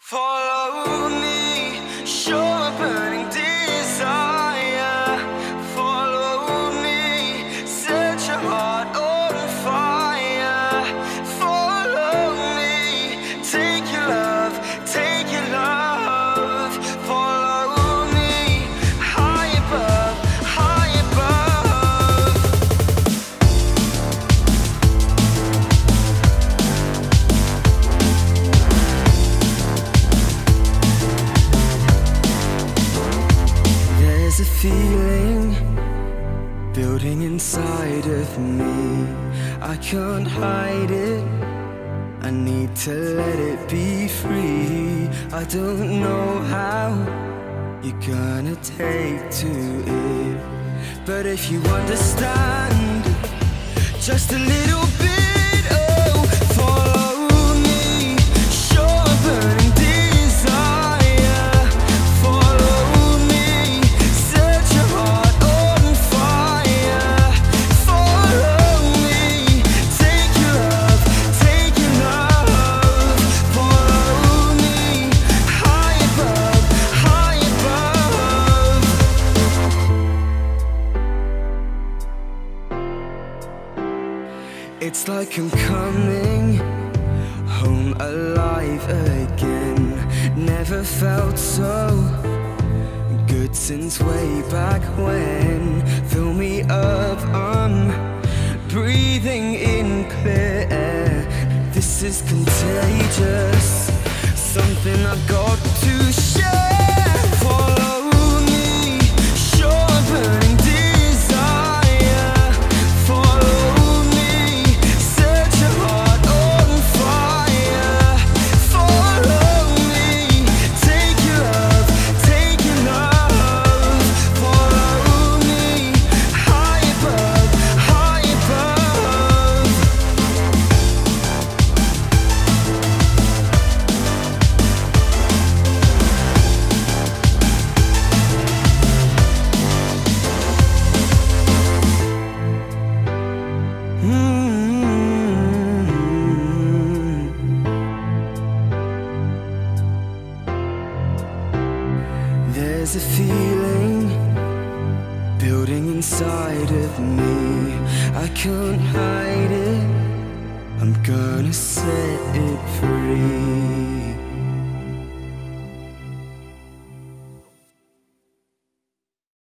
Follow me, show a burning desire. Follow me, set your heart on fire. Follow me, take your love, take your love. Follow me, high above, high above. There's a feeling building inside of me. I can't hide it, I need to let it be free. I don't know how you're gonna take to it, but if you understand just a little bit, oh, follow me, show a burning desire. Follow me, set your heart on fire. Follow me, take your love, take your love. Follow me, high above, high above. It's like I'm coming home alive again. Never felt so good since way back when. Fill me up, I'm breathing in clear air. This is contagious, something I've got to share. Follow me, show a burning desire. Follow me, set your heart on fire. Follow me, take your love, take your love. Follow me, high above, high above. There's a feeling building inside of me. I can't hide it, I'm gonna set it free.